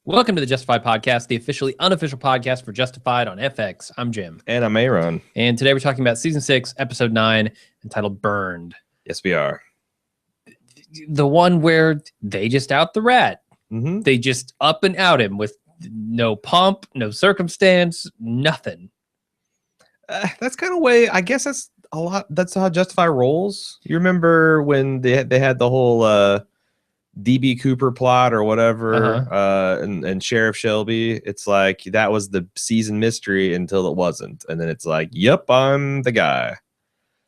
Welcome to the Justified Podcast, the officially unofficial podcast for Justified on FX. I'm Jim. And I'm Aaron. And today we're talking about Season 6, Episode 9, entitled Burned. Yes, we are. The one where they just out the rat. Mm-hmm. They just up and out him with no pomp, no circumstance, nothing. That's kind of way, I guess that's a lot. That's how Justify rolls. You remember when they had the whole DB Cooper plot or whatever, and Sheriff Shelby. It's like that was the season mystery until it wasn't, and then it's like, yep, I'm the guy.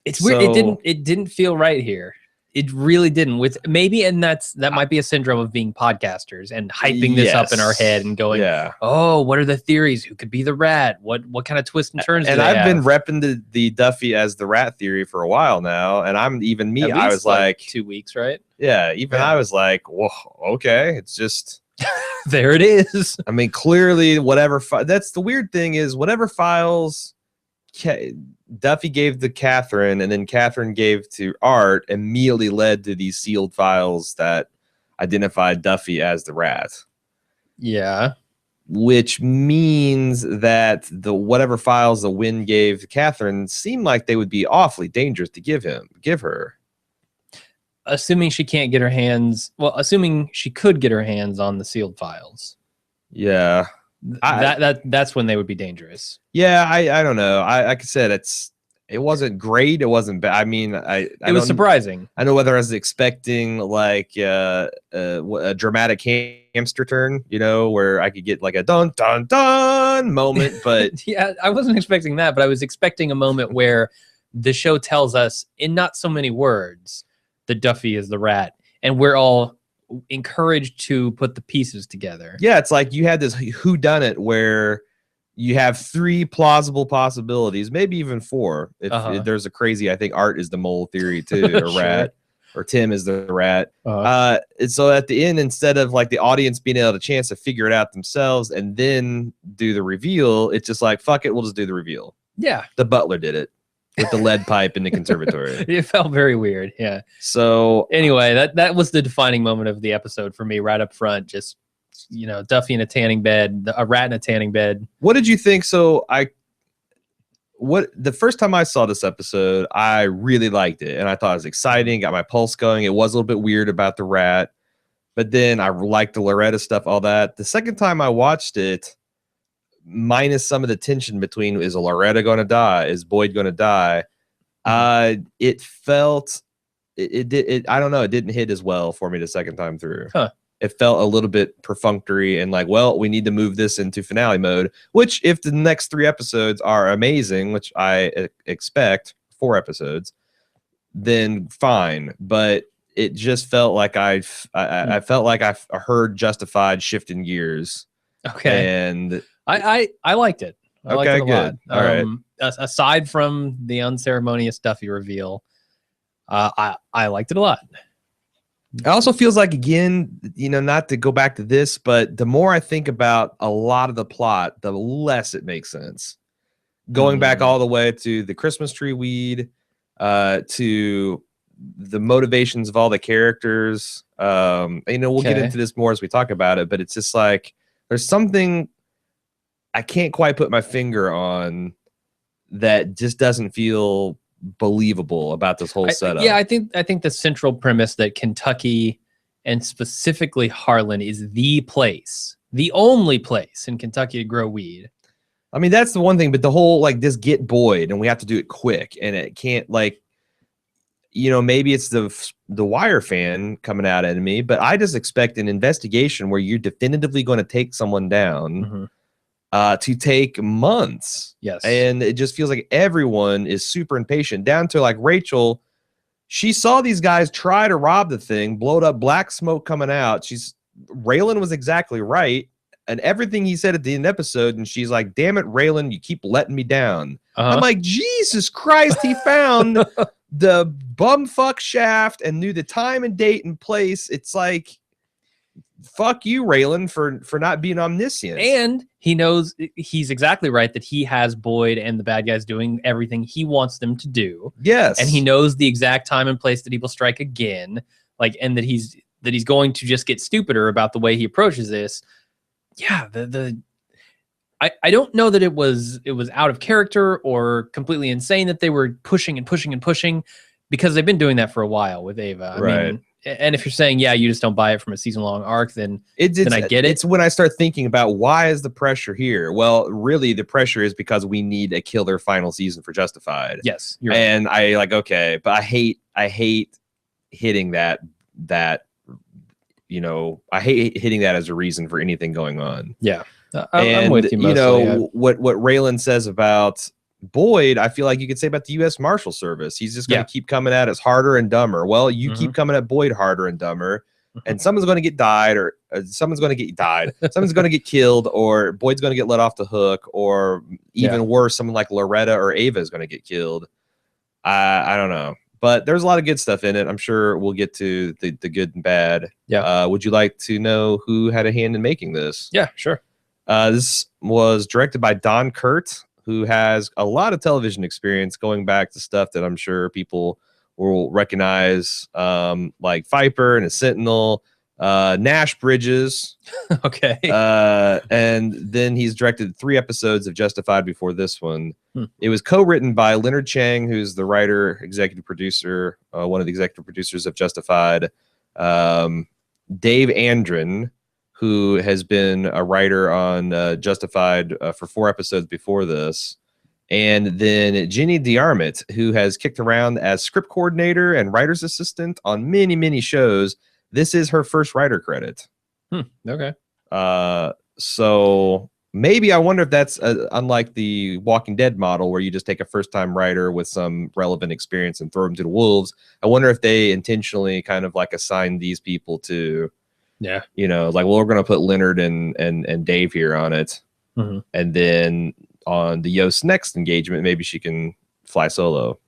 It's weird. It didn't feel right here. It really didn't. With maybe, and that might be a syndrome of being podcasters and hyping this up in our head and going, oh, what are the theories? Who could be the rat? What kind of twists and turns? And I've been repping the Duffy as the rat theory for a while now, and I was like 2 weeks, right? Yeah, I was like, well, okay, it's just there it is. I mean, clearly, whatever. That's the weird thing is whatever files Duffy gave to Catherine and then Catherine gave to Art immediately led to these sealed files that identified Duffy as the rat. Yeah. Which means that the whatever files the Wynn gave to Catherine seemed like they would be awfully dangerous to give her. Assuming she can't get her hands, assuming she could get her hands on the sealed files. Yeah. That's when they would be dangerous. Yeah, I don't know. Like I said, it wasn't great. It wasn't bad. I mean, it was surprising. I know whether I was expecting like a dramatic hamster turn, where I could get like a dun dun dun moment, but yeah, I wasn't expecting that, but I was expecting a moment where the show tells us in not so many words that Duffy is the rat, and we're all encouraged to put the pieces together. Yeah, it's like you had this whodunit where you have 3 plausible possibilities, maybe even 4. If there's a crazy, I think Art is the mole theory too, or Sure. rat, or Tim is the rat. And so at the end, instead of like the audience being able to chance to figure it out themselves and then do the reveal, it's just like, fuck it, we'll just do the reveal. Yeah. The butler did it with the lead pipe in the conservatory. It felt very weird. Yeah. So anyway, that was the defining moment of the episode for me right up front. Just, Duffy in a tanning bed, a rat in a tanning bed. What did you think? So the first time I saw this episode, I really liked it and I thought it was exciting, got my pulse going. It was a little bit weird about the rat, but then I liked the Loretta stuff, all that. The second time I watched it, minus some of the tension between is Loretta going to die, is Boyd going to die, it felt it I don't know, it didn't hit as well for me the second time through. It felt a little bit perfunctory and like, well, we need to move this into finale mode, which if the next 3 episodes are amazing, which I expect 4 episodes, then fine. But it just felt like I felt like I heard Justified shifting gears. Okay. And I liked it. I liked it a good. lot. All right. Aside from the unceremonious Duffy reveal, I liked it a lot. It also feels like, again, not to go back to this, but the more I think about a lot of the plot, the less it makes sense. Going back all the way to the Christmas tree weed, to the motivations of all the characters. We'll get into this more as we talk about it, but it's just like there's something I can't quite put my finger on that just doesn't feel believable about this whole setup. I think the central premise that Kentucky and specifically Harlan is the only place in Kentucky to grow weed. I mean, that's the one thing, but the whole like this get Boyd and we have to do it quick and it can't maybe it's the Wire fan coming out at me, but I just expect an investigation where you're definitively going to take someone down. To take months. Yes. And it just feels like everyone is super impatient, down to like Rachel. She saw these guys try to rob the thing, blowed up, black smoke coming out. Raylan was exactly right. And everything he said at the end of the episode, and she's like, damn it, Raylan, you keep letting me down. I'm like, Jesus Christ, he found the bumfuck shaft and knew the time and date and place. It's like, fuck you, Raylan, for not being omniscient. And he knows, he's exactly right that he has Boyd and the bad guys doing everything he wants them to do. Yes. And he knows the exact time and place that he will strike again. And that he's going to just get stupider about the way he approaches this. yeah, I don't know that it was out of character or completely insane that they were pushing and pushing and pushing, because they've been doing that for a while with Ava. I mean, and if you're saying, yeah, you just don't buy it from a season-long arc, then I get it. It's when I start thinking about why is the pressure here? Well, really, the pressure is because we need a killer final season for Justified. Yes, and I like, okay, but I hate hitting that I hate hitting that as a reason for anything going on. Yeah, I'm with you mostly. What Raylan says about Boyd, I feel like you could say about the U.S. Marshal Service. He's just going to keep coming at us harder and dumber. Well, you keep coming at Boyd harder and dumber, and someone's going to get died, or someone's going to get killed, or Boyd's going to get let off the hook, or even worse, someone like Loretta or Ava is going to get killed. I don't know, but there's a lot of good stuff in it. I'm sure we'll get to the good and bad. Yeah. Would you like to know who had a hand in making this? Yeah, sure. This was directed by Don Kurt, who has a lot of television experience, going back to stuff that I'm sure people will recognize, like Viper and a Sentinel, Nash Bridges. Okay. And then he's directed 3 episodes of Justified before this one. It was co-written by Leonard Chang, who's the writer, executive producer, one of the executive producers of Justified, Dave Andron, who has been a writer on Justified for 4 episodes before this. And then Jenny DiArmit, who has kicked around as script coordinator and writer's assistant on many, many shows. This is her first writer credit. Okay. So maybe I wonder if that's unlike the Walking Dead model, where you just take a first-time writer with some relevant experience and throw them to the wolves. I wonder if they intentionally kind of like assign these people to... Yeah, like, well, we're gonna put Leonard and Dave here on it, and then on the Yost next engagement, maybe she can fly solo.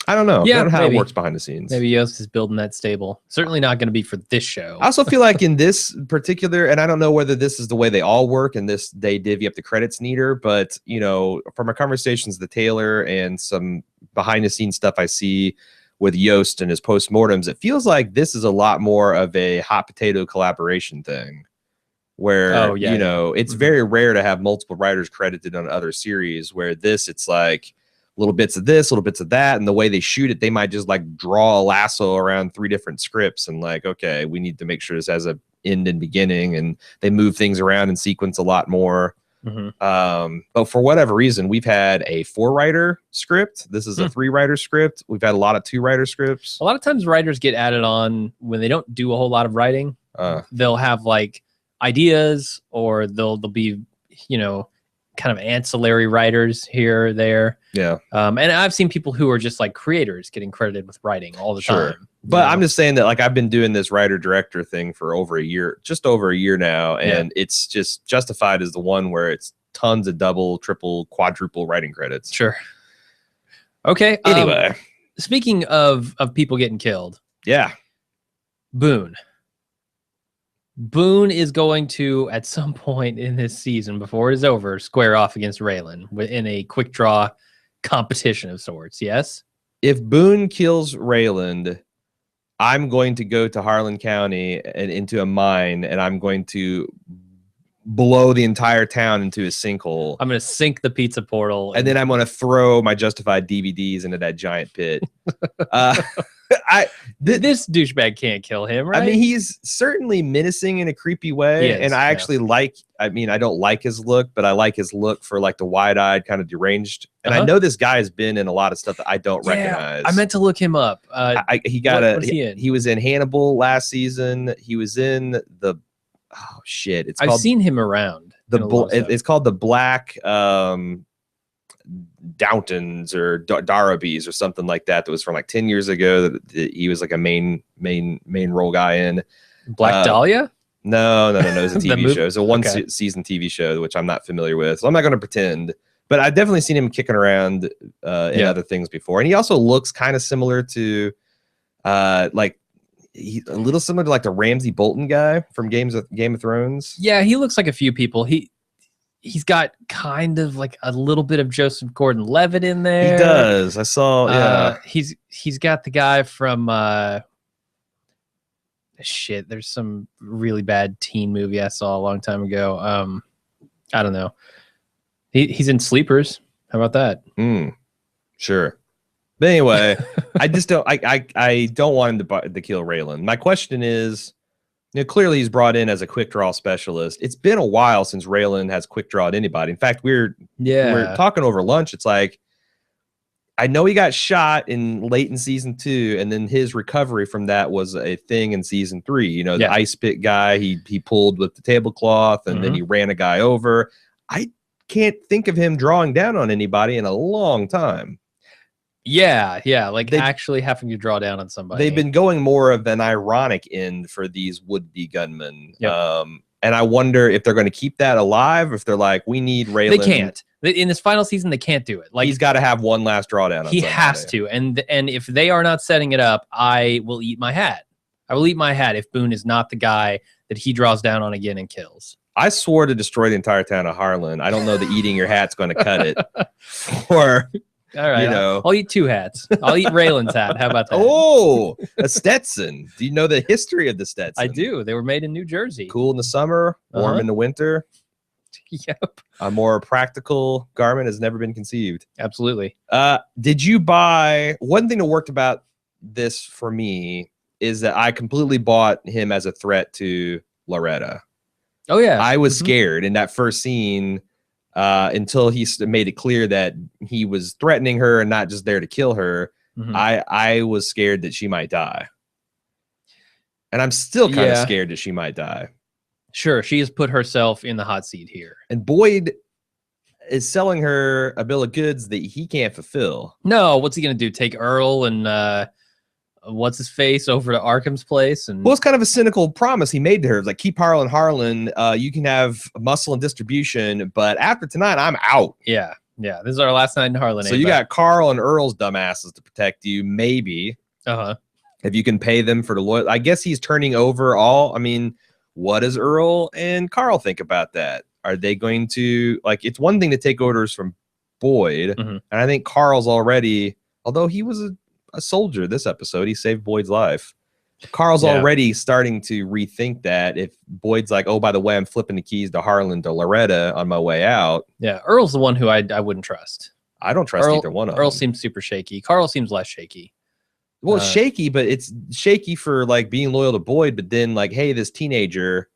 I don't know. I don't know how it works behind the scenes. Maybe Yost is building that stable. Certainly not going to be for this show. I also feel like in this particular, and I don't know whether this is the way they all work, and they divvy up the credits neater, but from our conversations with Taylor and some behind the scenes stuff I see with Yost and his postmortems, it feels like this is a lot more of a hot potato collaboration thing, where it's very rare to have multiple writers credited on other series, where it's like little bits of this, little bits of that, and the way they shoot it, they might just like draw a lasso around 3 different scripts and like, okay, we need to make sure this has a end and beginning, and they move things around and sequence a lot more. But for whatever reason, we've had a 4-writer script. This is a 3-writer script. We've had a lot of 2-writer scripts. A lot of times writers get added on when they don't do a whole lot of writing. They'll have like ideas, or they'll be, kind of ancillary writers here or there. Yeah. And I've seen people who are just like creators getting credited with writing all the time. But I'm just saying that, like, I've been doing this writer director thing for just over a year now. And it's just Justified is the one where it's tons of double, triple, quadruple writing credits. Sure. Okay. Anyway, speaking of people getting killed. Yeah. Boone is going to, at some point in this season, before it is over, square off against Raylan in a quick draw competition of sorts. Yes. If Boone kills Raylan, I'm going to go to Harlan County and into a mine, and I'm going to blow the entire town into a sinkhole. I'm going to sink the pizza portal. And then I'm going to throw my Justified DVDs into that giant pit. This douchebag can't kill him, right? I mean, he's certainly menacing in a creepy way. And I actually I don't like his look, but I like his look for like the wide-eyed kind of deranged. And I know this guy has been in a lot of stuff that I don't recognize. I meant to look him up. He was in Hannibal last season. He was in I've seen him around. It's called the Black Downtons or Darabys or something like that. That was from like 10 years ago. That he was like a main role guy in. Black Dahlia? No. It's a TV show. It's a one-season TV show, which I'm not familiar with. So I'm not going to pretend. But I've definitely seen him kicking around in other things before. And he also looks kind of similar to he's a little similar to like the Ramsay Bolton guy from Game of Thrones. Yeah, he looks like a few people. He's got kind of like a little bit of Joseph Gordon-Levitt in there. He does. I saw. Yeah. He's got the guy from shit, there's some really bad teen movie I saw a long time ago. I don't know. He's in Sleepers. How about that? Sure. But anyway, I just don't. I don't want him to kill Raylan. My question is, clearly he's brought in as a quick draw specialist. It's been a while since Raylan has quick drawed anybody. In fact, we're talking over lunch. It's like, I know he got shot late in season 2, and then his recovery from that was a thing in season 3. The ice pick guy he pulled with the tablecloth, and then he ran a guy over. I can't think of him drawing down on anybody in a long time. Yeah, like actually having to draw down on somebody. They've been going more of an ironic end for these would-be gunmen. Yep. And I wonder if they're going to keep that alive, if they're like, we need Raylan. They can't. In this final season, they can't do it. Like, he's got to have one last drawdown. He has to. And if they are not setting it up, I will eat my hat. I will eat my hat if Boone is not the guy that he draws down on again and kills. I swore to destroy the entire town of Harlan. I don't know that eating your hat's going to cut it. Or, all right, I'll eat 2 hats. I'll eat Raylan's hat. How about that? Oh, a Stetson. Do you know the history of the Stetson? I do. They were made in New Jersey. Cool in the summer, warm in the winter. Yep. A more practical garment has never been conceived. Absolutely. Did you buy... One thing that worked about this for me is that I completely bought him as a threat to Loretta. Oh, yeah. I was scared in that first scene until he made it clear that he was threatening her and not just there to kill her. I was scared that she might die. And I'm still kind of scared that she might die. Sure, she has put herself in the hot seat here. And Boyd is selling her a bill of goods that he can't fulfill. No, what's he going to do? Take Earl and what's his face over to Arkham's place? And well, it's kind of a cynical promise he made to her. It's like, keep Harlan Harlan. You can have muscle and distribution, but after tonight, I'm out. Yeah. This is our last night in Harlan. So you got Carl and Earl's dumbasses to protect you, maybe. If you can pay them for the loyal. I guess he's turning over all. I mean, what does Earl and Carl think about that? Are they going to, like, it's one thing to take orders from Boyd, and I think Carl's already, although he was a soldier this episode, he saved Boyd's life. Carl's already starting to rethink that. If Boyd's like, oh, by the way, I'm flipping the keys to Harlan to Loretta on my way out. Yeah, Earl's the one who I wouldn't trust. I don't trust either one of them. Earl seems super shaky. Carl seems less shaky. Well, it's shaky, but it's shaky for like being loyal to Boyd, but then like, hey, this teenager,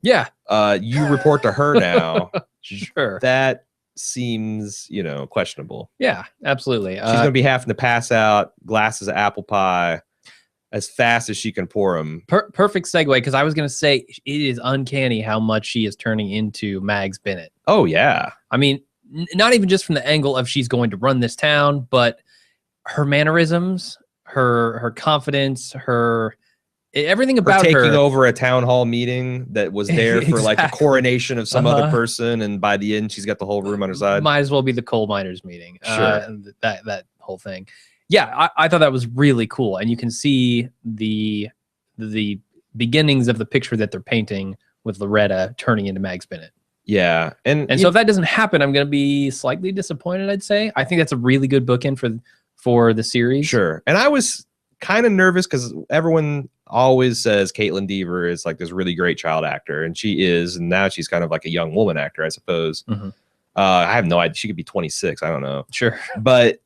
you report to her now. Sure. That seems, questionable. Yeah, absolutely. She's going to be having to pass out glasses of apple pie as fast as she can pour them. Perfect segue, because I was going to say it is uncanny how much she is turning into Mags Bennett. Oh, yeah. I mean, not even just from the angle of she's going to run this town, but her mannerisms, her confidence, everything about her taking over a town hall meeting that was there for like the coronation of some other person, and by the end she's got the whole room on her side. Might as well be the coal miners meeting. Sure. That whole thing. Yeah, I thought that was really cool, and you can see the beginnings of the picture that they're painting with Loretta turning into Mags Bennett. Yeah, and so if that doesn't happen, I'm going to be slightly disappointed. I'd say I think that's a really good bookend for the series. Sure. And I was kind of nervous because everyone always says Caitlin Dever is like this really great child actor, and she is, and now she's kind of like a young woman actor, I suppose. I have no idea. She could be 26. I don't know. Sure. But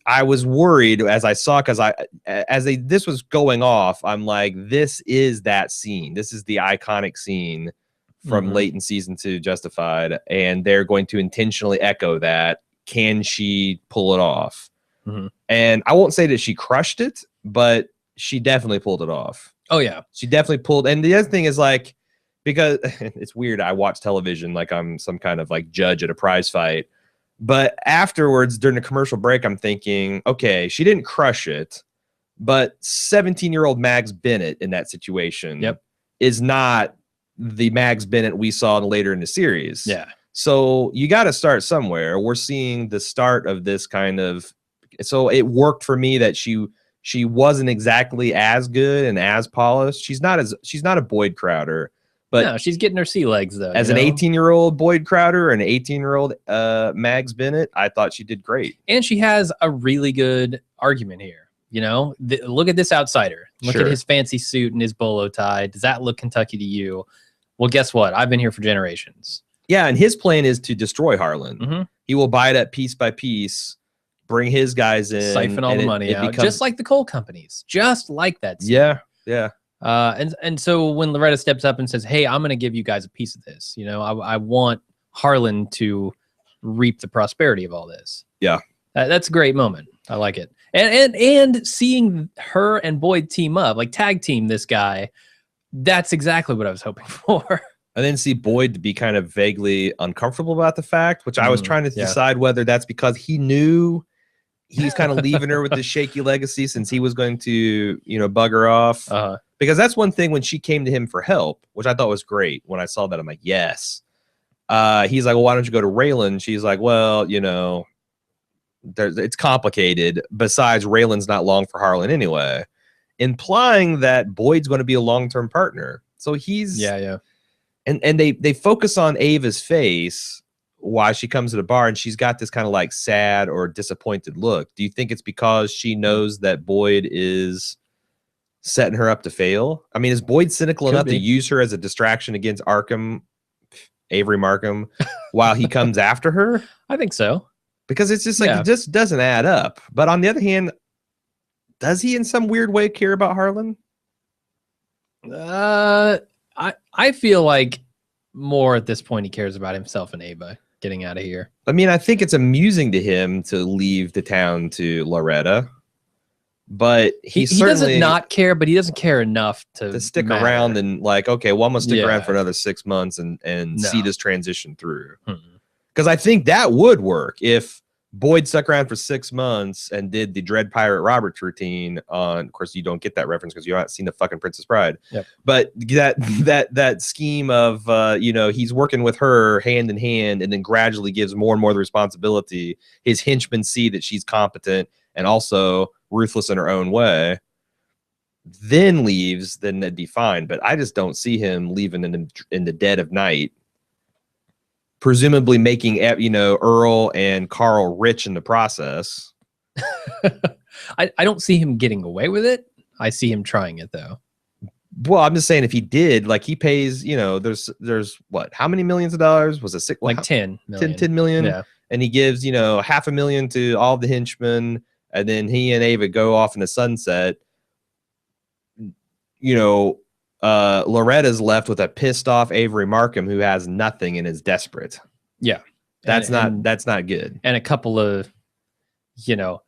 I was worried as I saw, because this was going off, I'm like, this is that scene. This is the iconic scene from late in season 2 Justified, and they're going to intentionally echo that. Can she pull it off? And I won't say that she crushed it, but she definitely pulled it off. Oh, yeah. She definitely pulled. And the other thing is, like, because it's weird, I watch television like I'm some kind of like judge at a prize fight. But afterwards, during the commercial break, I'm thinking, okay, she didn't crush it, but 17-year-old Mags Bennett in that situation is not the Mags Bennett we saw later in the series. Yeah. So you got to start somewhere. We're seeing the start of this kind of. So it worked for me that she wasn't exactly as good and as polished. She's not a Boyd Crowder, but no, she's getting her sea legs though. As an 18-year-old Boyd Crowder and an 18-year-old Mags Bennett, I thought she did great. And she has a really good argument here. You know, look at this outsider. Look Sure. at his fancy suit and his bolo tie. Does that look Kentucky to you? Well, guess what? I've been here for generations. Yeah, and his plan is to destroy Harlan. Mm-hmm. He will buy it up piece by piece, bring his guys in, siphon all the money out, just like the coal companies, just like that. Yeah, yeah. And so when Loretta steps up and says, "Hey, I'm going to give you guys a piece of this. You know, I want Harlan to reap the prosperity of all this." Yeah, that's a great moment. I like it. And seeing her and Boyd team up, like tag team this guy, that's exactly what I was hoping for. I then see Boyd to be kind of vaguely uncomfortable about the fact, which I was trying to decide whether that's because he knew he's kind of leaving her with this shaky legacy since he was going to, you know, bug her off. Because that's one thing when she came to him for help, which I thought was great. When I saw that, I'm like, yes. He's like, well, why don't you go to Raylan? She's like, well, you know, it's complicated. Besides, Raylan's not long for Harlan anyway, implying that Boyd's going to be a long-term partner. So he's And they focus on Ava's face while she comes to the bar, and she's got this kind of like sad or disappointed look. Do you think it's because she knows that Boyd is setting her up to fail? I mean, is Boyd cynical enough to use her as a distraction against Avery Markham, while he comes after her? I think so. Because it's just like, it just doesn't add up. But on the other hand, does he in some weird way care about Harlan? I feel like more at this point he cares about himself and Ava getting out of here. I mean, I think it's amusing to him to leave the town to Loretta, but he doesn't not care, but he doesn't care enough to stick around and like, okay, well, I'm gonna stick around for another 6 months and see this transition through. Because I think that would work if Boyd stuck around for 6 months and did the Dread Pirate Roberts routine on. Of course, you don't get that reference because you haven't seen the fucking Princess Bride. But that scheme of you know, he's working with her hand in hand, and then gradually gives more and more of the responsibility. His henchmen see that she's competent and also ruthless in her own way. Then leaves, then that'd be fine. But I just don't see him leaving in the dead of night. Presumably making, you know, Earl and Carl rich in the process. I don't see him getting away with it. I see him trying it though. Well, I'm just saying if he did, like he pays, you know, there's what, how many millions of dollars? Was it like 10 million? 10 million. Yeah. And he gives, you know, $500,000 to all the henchmen, and then he and Ava go off in the sunset. You know, Loretta's left with a pissed off Avery Markham who has nothing and is desperate. Yeah. That's not good. And a couple of, you know,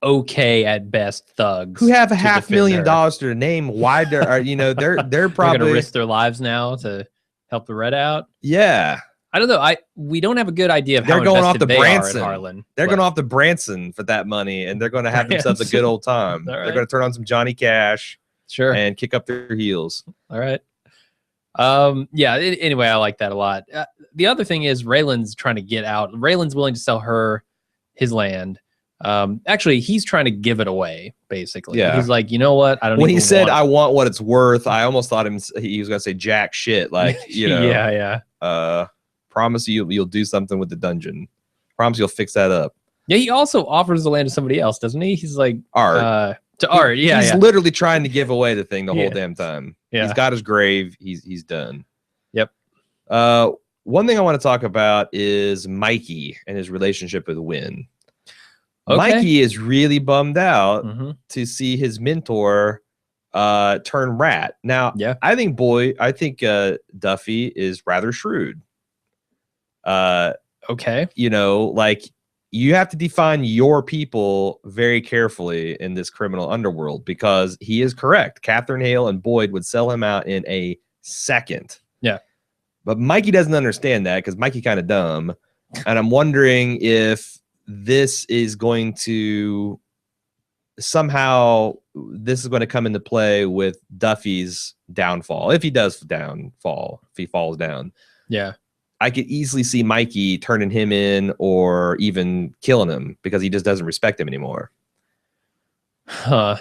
okay at best thugs who have $500,000 to their name. Why are, you know, they're probably gonna risk their lives now to help Loretta out. Yeah. I don't know. We don't have a good idea of how they're going off the they Branson. Are at Harlan. They're going off the Branson for that money, and they're going to have themselves a good old time. Right. They're going to turn on some Johnny Cash, and kick up their heels. All right. Yeah. Anyway, I like that a lot. The other thing is Raylan's trying to get out. Raylan's willing to sell her his land. Actually, he's trying to give it away. Basically, he's like, you know what? I don't. When he said, "I want what it's worth," I almost thought he was going to say jack shit. Like, you know, yeah. Promise you'll do something with the dungeon. Promise you'll fix that up. Yeah, he also offers the land to somebody else, doesn't he? He's like Art. To Art. Yeah, he's literally trying to give away the thing the whole damn time. Yeah. He's got his grave. He's done. Yep. One thing I want to talk about is Mikey and his relationship with Wynn. Okay. Mikey is really bummed out to see his mentor turn rat. Now, I think Duffy is rather shrewd. Okay. You know, like, you have to define your people very carefully in this criminal underworld, because he is correct. Catherine Hale and Boyd would sell him out in a second. Yeah. But Mikey doesn't understand that, because Mikey kind of dumb. And I'm wondering if this is going to somehow come into play with Duffy's downfall. If he does if he falls down. Yeah. I could easily see Mikey turning him in or even killing him because he just doesn't respect him anymore. Huh.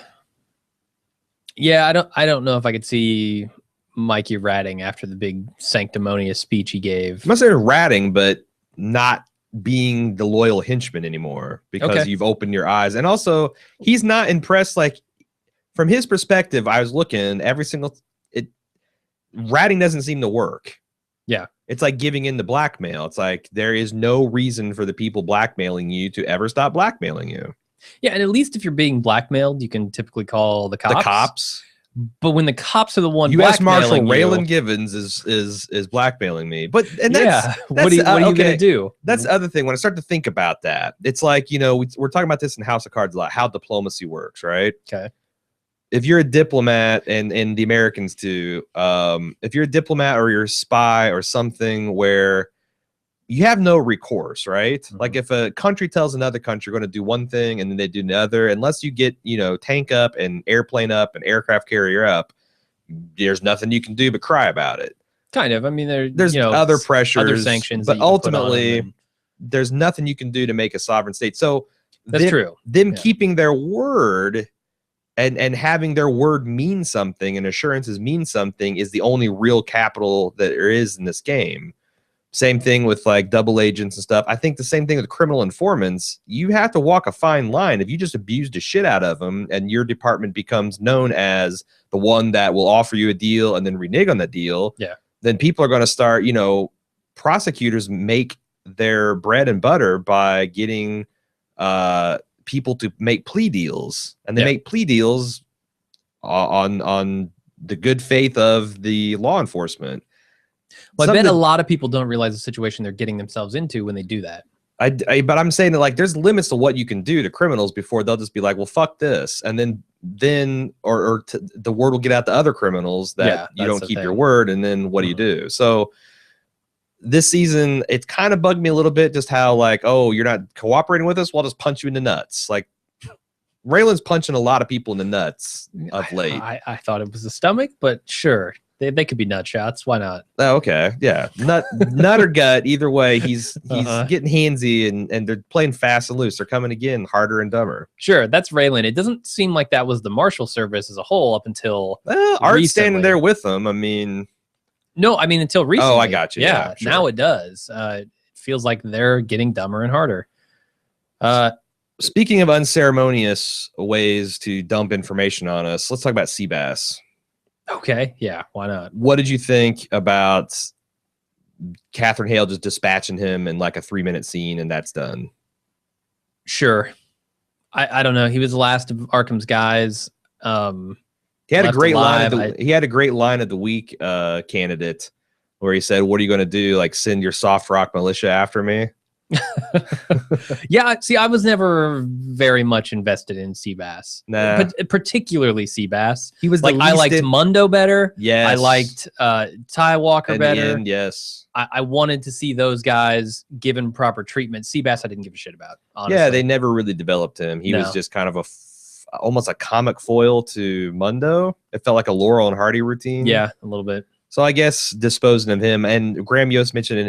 Yeah, I don't know if I could see Mikey ratting after the big sanctimonious speech he gave. I'm not saying ratting, but not being the loyal henchman anymore because you've opened your eyes. And also, he's not impressed. Like, from his perspective, I was looking ratting doesn't seem to work. Yeah. It's like giving in to blackmail. It's like there is no reason for the people blackmailing you to ever stop blackmailing you. Yeah, and at least if you're being blackmailed, you can typically call the cops. The cops. But when the cops are the one U.S. Marshal Raylan Givens is blackmailing me. But and that's what are you gonna do? That's the other thing. When I start to think about that, it's like, you know, we're talking about this in House of Cards a lot, how diplomacy works, right? Okay. If you're a diplomat, and the Americans too, if you're a diplomat or you're a spy or something where you have no recourse, right? Mm-hmm. Like if a country tells another country going to do one thing and then they do another, unless you get, you know, tank up and airplane up and aircraft carrier up, there's nothing you can do but cry about it. Kind of. I mean, there's you know, other pressures, other sanctions, but ultimately there's nothing you can do to make a sovereign state. So that's true. Them keeping their word and having their word mean something and assurances mean something is the only real capital that there is in this game. Same thing with like double agents and stuff. I think the same thing with criminal informants. You have to walk a fine line. If you just abuse the shit out of them and your department becomes known as the one that will offer you a deal and then renege on that deal, then people are going to start, you know, prosecutors make their bread and butter by getting people to make plea deals, and they make plea deals on the good faith of the law enforcement. Well, I bet a lot of people don't realize the situation they're getting themselves into when they do that. But I'm saying that, like, there's limits to what you can do to criminals before they'll just be like, well, fuck this. And then the word will get out to other criminals that you don't keep your word. And then what do you do? So this season, it's kind of bugged me a little bit, just how like, oh, you're not cooperating with us, we'll just punch you in the nuts. Like, Raylan's punching a lot of people in the nuts of late. I thought it was the stomach, but sure. They could be nut shots. Why not? Oh, okay. Yeah. Nut or gut. Either way, he's getting handsy and they're playing fast and loose. They're coming again harder and dumber. Sure. That's Raylan. It doesn't seem like that was the Marshal Service as a whole up until Art's standing there with them. I mean, no, I mean, until recently. Oh, I got you. Yeah. Sure. Now it does. It feels like they're getting dumber and harder. Speaking of unceremonious ways to dump information on us, let's talk about Seabass. Okay, yeah, why not? What did you think about Catherine Hale just dispatching him in like a 3-minute scene and that's done? Sure. I don't know. He was the last of Arkham's guys. He had a great line. He had a great line of the week candidate where he said, "What are you going to do? Like send your soft rock militia after me?" Yeah, see, I was never very much invested in Seabass. Nah. But particularly Seabass. He was like, I liked Mundo better. Yes. I liked Ty Walker better. Yes. I wanted to see those guys given proper treatment. Seabass I didn't give a shit about, honestly. Yeah, they never really developed him. He was just kind of almost a comic foil to Mundo. It felt like a Laurel and Hardy routine. Yeah, a little bit. So I guess disposing of him, and Graham Yost mentioned in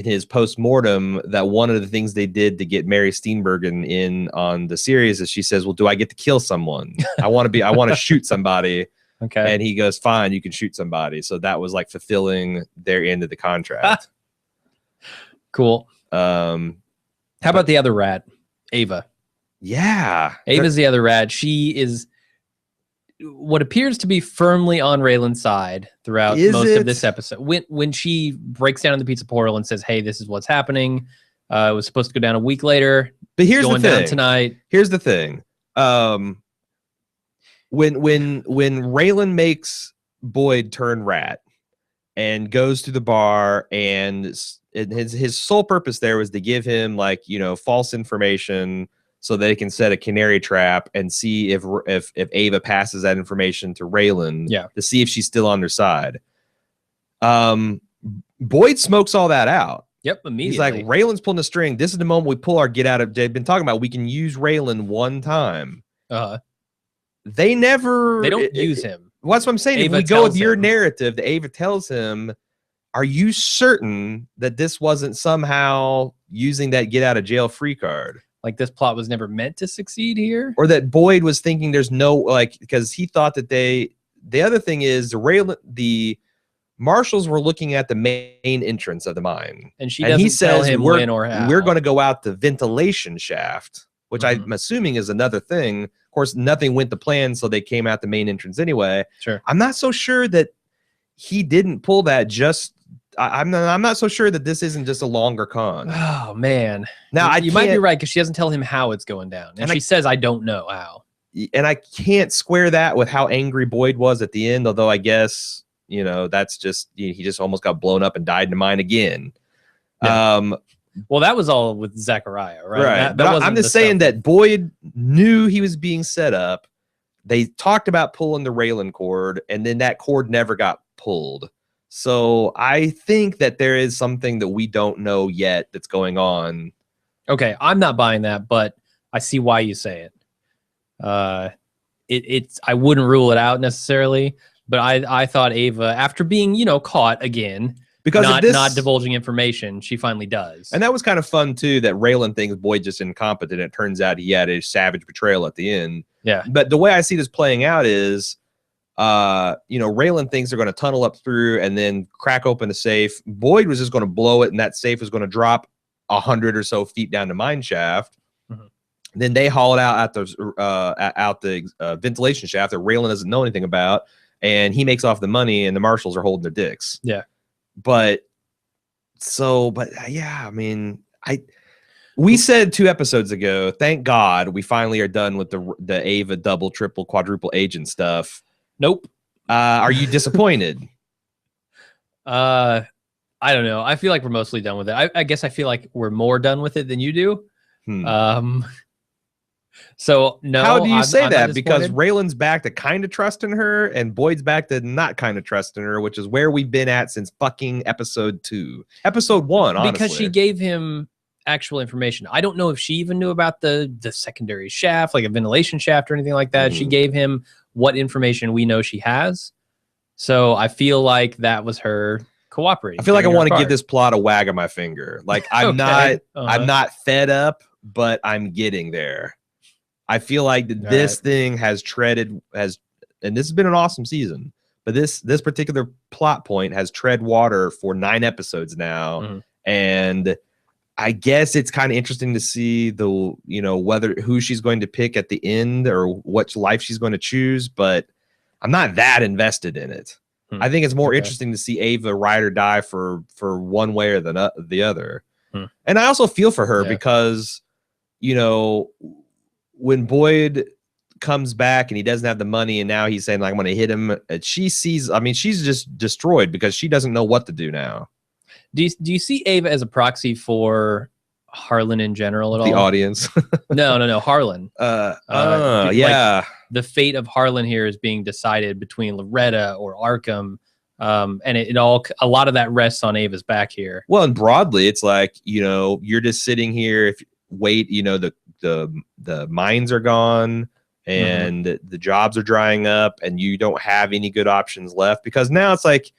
his post-mortem that one of the things they did to get Mary Steenburgen in on the series is she says, well, do I get to kill someone? I want to shoot somebody. Okay. And he goes, fine, you can shoot somebody. So that was like fulfilling their end of the contract. Cool. How about the other rat, Ava? Yeah. Ava's the other rat. She is what appears to be firmly on Raylan's side throughout most of this episode. When she breaks down in the pizza portal and says, hey, this is what's happening. It was supposed to go down a week later. But here's the thing. Down tonight. Here's the thing. When Raylan makes Boyd turn rat and goes to the bar, and his sole purpose there was to give him, like, you know, false information so they can set a canary trap and see if Ava passes that information to Raylan to see if she's still on their side. Boyd smokes all that out. Yep, immediately. He's like, Raylan's pulling the string. This is the moment we pull our get out of. They've been talking about we can use Raylan one time. They don't use him. Well, that's what I'm saying. Ava, if we go with your narrative, that Ava tells him, are you certain that this wasn't somehow using that get out of jail free card? Like this plot was never meant to succeed here? Or that Boyd was thinking there's no, like, because he thought that the other thing is the marshals were looking at the main entrance of the mine, and he says, him when or how. We're going to go out the ventilation shaft, which I'm assuming is another thing. Of course, nothing went to plan, so they came out the main entrance anyway. Sure. I'm not so sure that he didn't pull that. I'm not so sure that this isn't just a longer con. Oh man! Now you might be right, because she doesn't tell him how it's going down, and she says, "I don't know how." And I can't square that with how angry Boyd was at the end. Although I guess that's just he just almost got blown up and died in the mine again. Yeah. Well, that was all with Zachariah, right? Right. But I'm just saying that Boyd knew he was being set up. They talked about pulling the Raylan cord, and then that cord never got pulled. So I think that there is something that we don't know yet that's going on. Okay, I'm not buying that, but I see why you say it. I wouldn't rule it out necessarily, but I thought Ava, after being caught again, because not divulging information, she finally does. And that was kind of fun too, that Raylan thinks Boyd just incompetent. It turns out he had a savage betrayal at the end. Yeah. But the way I see this playing out is, Raylan thinks they're going to tunnel up through and then crack open the safe. Boyd was just going to blow it, and that safe was going to drop 100 or so feet down the mine shaft. Then they haul it out the ventilation shaft that Raylan doesn't know anything about, and he makes off the money, and the marshals are holding their dicks. Yeah. But yeah, I mean, we said 2 episodes ago, thank God we finally are done with the Ava double, triple, quadruple agent stuff. Nope. Are you disappointed? I don't know. I feel like we're mostly done with it. I guess I feel like we're more done with it than you do. So no. How do you say that? Because Raylan's back to kind of trusting her, and Boyd's back to not kind of trusting her, which is where we've been at since fucking episode 2, episode 1. Honestly, because she gave him actual information. I don't know if she even knew about the secondary shaft, like a ventilation shaft or anything like that. She gave him what information we know she has. So I feel like that was her cooperating. I feel like I want to give this plot a wag of my finger. Like I'm not fed up, but I'm getting there. I feel like this thing and this has been an awesome season, but this particular plot point has tread water for 9 episodes now. And I guess it's kind of interesting to see who she's going to pick at the end or what life she's going to choose, but I'm not that invested in it. I think it's more interesting to see Ava ride or die for one way or the other. And I also feel for her because, when Boyd comes back and he doesn't have the money and now he's saying, like, I'm going to hit him. She's just destroyed because she doesn't know what to do now. Do you see Ava as a proxy for Harlan in general at all? The audience? No, Harlan. Yeah. The fate of Harlan here is being decided between Loretta or Arkham. And a lot of that rests on Ava's back here. Well, and broadly, it's like, you're just sitting here. The mines are gone and the jobs are drying up and you don't have any good options left, because now it's like,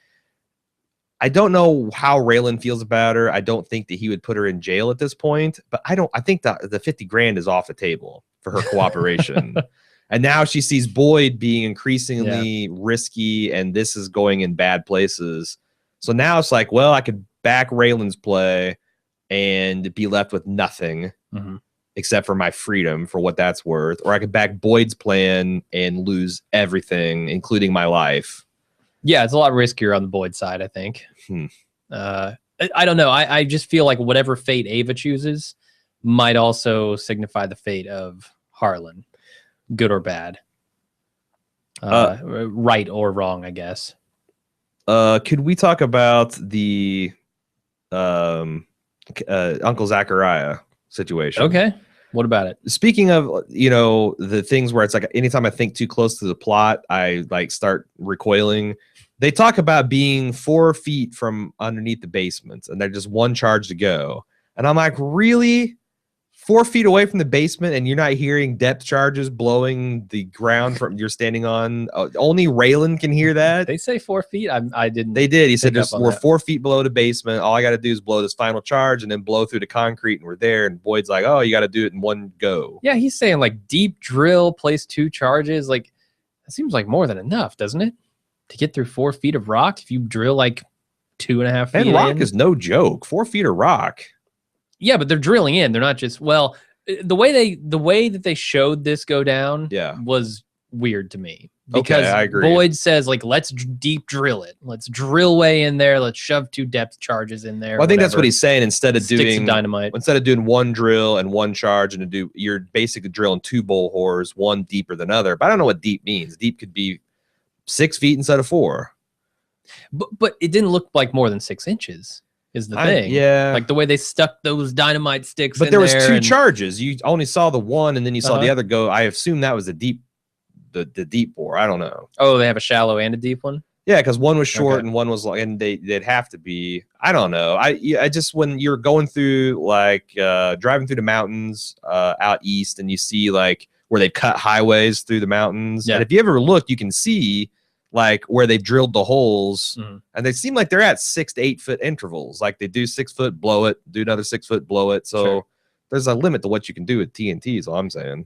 I don't know how Raylan feels about her. I don't think that he would put her in jail at this point, but I think that the 50 grand is off the table for her cooperation. And now she sees Boyd being increasingly risky, and this is going in bad places. So now it's like, well, I could back Raylan's play and be left with nothing except for my freedom, for what that's worth. Or I could back Boyd's plan and lose everything, including my life. Yeah, it's a lot riskier on the Boyd side, I think. I don't know. I just feel like whatever fate Ava chooses might also signify the fate of Harlan, good or bad, right or wrong, I guess. Could we talk about the Uncle Zachariah situation? Okay. What about it? Speaking of, the things where it's like anytime I think too close to the plot, I start recoiling. They talk about being 4 feet from underneath the basement, and they're just 1 charge to go. And I'm like, really? 4 feet away from the basement, and you're not hearing depth charges blowing the ground from you're standing on? Only Raylan can hear that. They say 4 feet. I didn't. They did. He said we're 4 feet below the basement. All I got to do is blow this final charge and then blow through the concrete, and we're there. And Boyd's like, oh, you got to do it in 1 go. Yeah, he's saying deep drill, place 2 charges. That seems like more than enough, doesn't it? to get through 4 feet of rock if you drill like 2.5 feet. And rock is no joke. 4 feet of rock. Yeah, but they're drilling in. They're not just the way that they showed this go down was weird to me. Because I agree. Boyd says, like, let's deep drill it. Let's drill way in there. Let's shove 2 depth charges in there. Well, I think that's what he's saying. Instead of doing dynamite, instead of doing 1 drill and 1 charge, and you're basically drilling 2 borehores, one deeper than other. But I don't know what deep means. Deep could be 6 feet instead of 4. But it didn't look like more than 6 inches. Is the thing. Yeah. Like the way they stuck those dynamite sticks but in there was there 2 charges. You only saw the one, and then you saw the other go. I assume that was the deep bore. I don't know. Oh, they have a shallow and a deep one? Yeah, because one was short and one was long, and they'd have to be. I don't know. I just, when you're going through, like, driving through the mountains out east, and you see, like, where they cut highways through the mountains. Yeah. And if you ever look, you can see, like, where they've drilled the holes, and they seem like they're at 6 to 8 foot intervals. Like, they do 6 foot, blow it, do another 6 foot, blow it. So there's a limit to what you can do with TNT, is all I'm saying.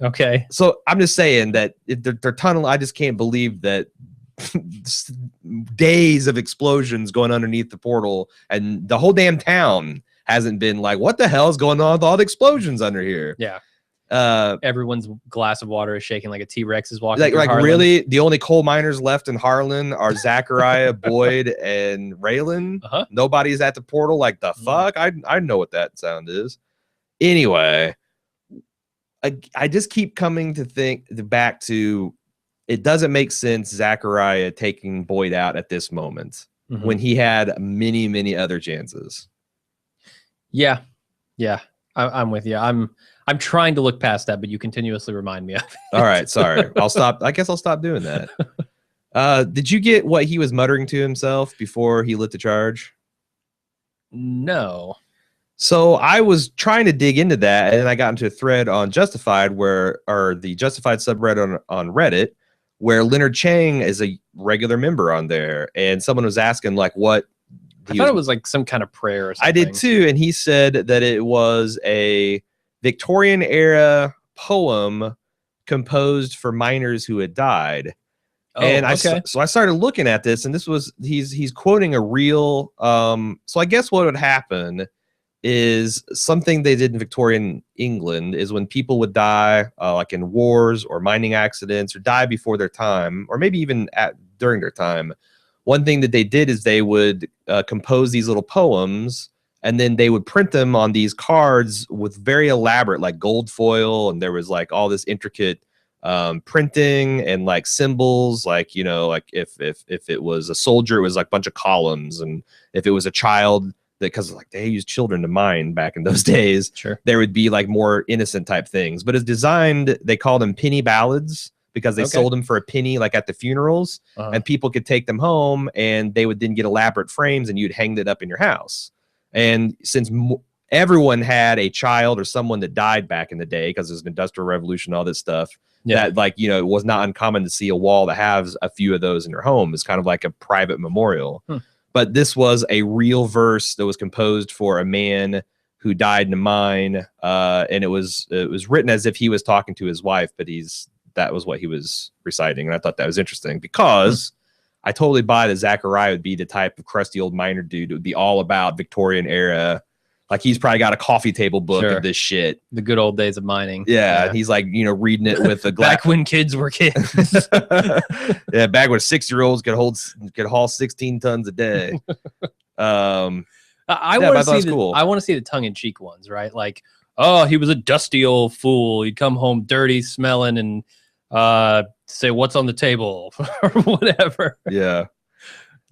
Okay. So I'm just saying that they're tunnel. I just can't believe that days of explosions going underneath the portal, and the whole damn town hasn't been like, what the hell is going on with all the explosions under here? Yeah. Everyone's glass of water is shaking like a T-Rex is walking. Like really, the only coal miners left in Harlan are Zachariah, Boyd, and Raylan. Nobody's at the portal. Like, the fuck? I know what that sound is. Anyway, I just keep coming to think back to, it doesn't make sense Zachariah taking Boyd out at this moment when he had many, many other chances. Yeah. I'm with you. I'm trying to look past that, but you continuously remind me of it. All right, sorry. I'll stop. I guess I'll stop doing that. Did you get what he was muttering to himself before he lit the charge? No. So I was trying to dig into that, and I got into a thread on Justified, or the Justified subreddit on Reddit, where Leonard Chang is a regular member on there, and someone was asking, like, what. I thought it was like some kind of prayer or something. I did too, and he said that it was a Victorian era poem composed for miners who had died. And so I started looking at this, and this was he's quoting a real so I guess what would happen is something they did in Victorian England is when people would die like in wars or mining accidents, or die before their time, or maybe even during their time. One thing that they did is they would compose these little poems, and then they would print them on these cards with very elaborate, like, gold foil, and there was like all this intricate printing and like symbols, like, you know, like if it was a soldier, it was like a bunch of columns, and if it was a child, because like they used children to mine back in those days, there would be like more innocent type things. But it's designed, they call them penny ballads, because they sold them for a penny, like at the funerals, and people could take them home, and they would then get elaborate frames, and you'd hang it up in your house. And since everyone had a child or someone that died back in the day, because there's an industrial revolution, all this stuff, that, like, you know, it was not uncommon to see a wall that has a few of those in your home. It's kind of like a private memorial. But this was a real verse that was composed for a man who died in a mine, and it was written as if he was talking to his wife, but that was what he was reciting. And I thought that was interesting, because I totally buy that Zachariah would be the type of crusty old miner dude. It would be all about Victorian era. Like, he's probably got a coffee table book of this shit. The good old days of mining. Yeah. And he's like, you know, reading it with a glass. Back when kids were kids. Yeah. Back when 6-year-olds could haul 16 tons a day. I want to see the tongue-in-cheek ones, right? Like, oh, he was a dusty old fool. He'd come home dirty, smelling, and say, what's on the table or whatever. Yeah.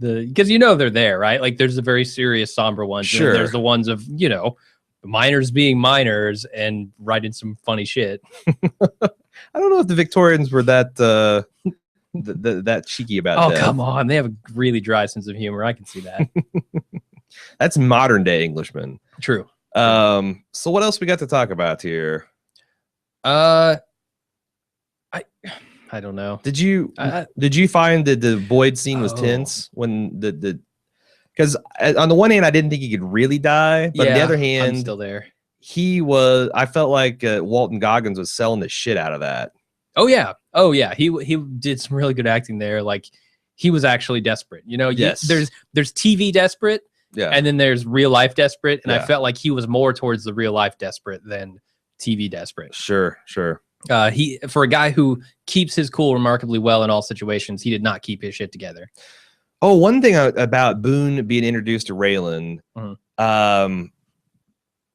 Because you know they're there, right? Like, there's the very serious, somber ones. Sure. And there's the ones of, you know, miners being miners and writing some funny shit. I don't know if the Victorians were that that cheeky about that. Oh, come on. They have a really dry sense of humor. I can see that. That's modern day Englishmen. True. So what else we got to talk about here? I don't know. Did you find that the Boyd scene was tense when because on the one hand I didn't think he could really die, but on the other hand, I'm still there. I felt like Walton Goggins was selling the shit out of that. Oh yeah. He did some really good acting there. Like he was actually desperate. You know, Yes. There's TV desperate, and then there's real life desperate, and I felt like he was more towards the real life desperate than TV desperate. Sure. He, for a guy who keeps his cool remarkably well in all situations, he did not keep his shit together. Oh, one thing about Boone being introduced to Raylan,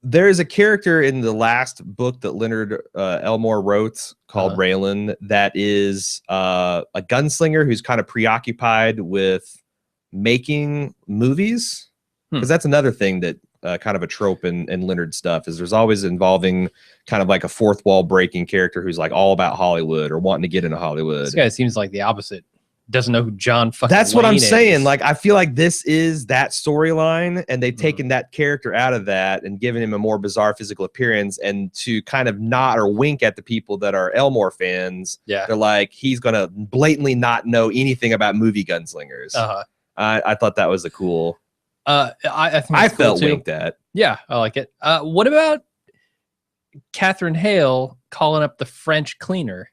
there's a character in the last book that Leonard Elmore wrote called Raylan that is a gunslinger who's kind of preoccupied with making movies, because that's another thing that kind of a trope in Leonard stuff is there's always involving kind of like a fourth wall breaking character who's like all about Hollywood or wanting to get into Hollywood. This guy seems like the opposite. Doesn't know who John fucking That's what Wayne I'm saying. is. Like, I feel like this is that storyline, and they've taken that character out of that and given him a more bizarre physical appearance, and to kind of nod or wink at the people that are Elmore fans. Yeah, they're like, he's gonna blatantly not know anything about movie gunslingers. I thought that was a cool. I think I felt winked at. Yeah, I like it. What about Catherine Hale calling up the French cleaner?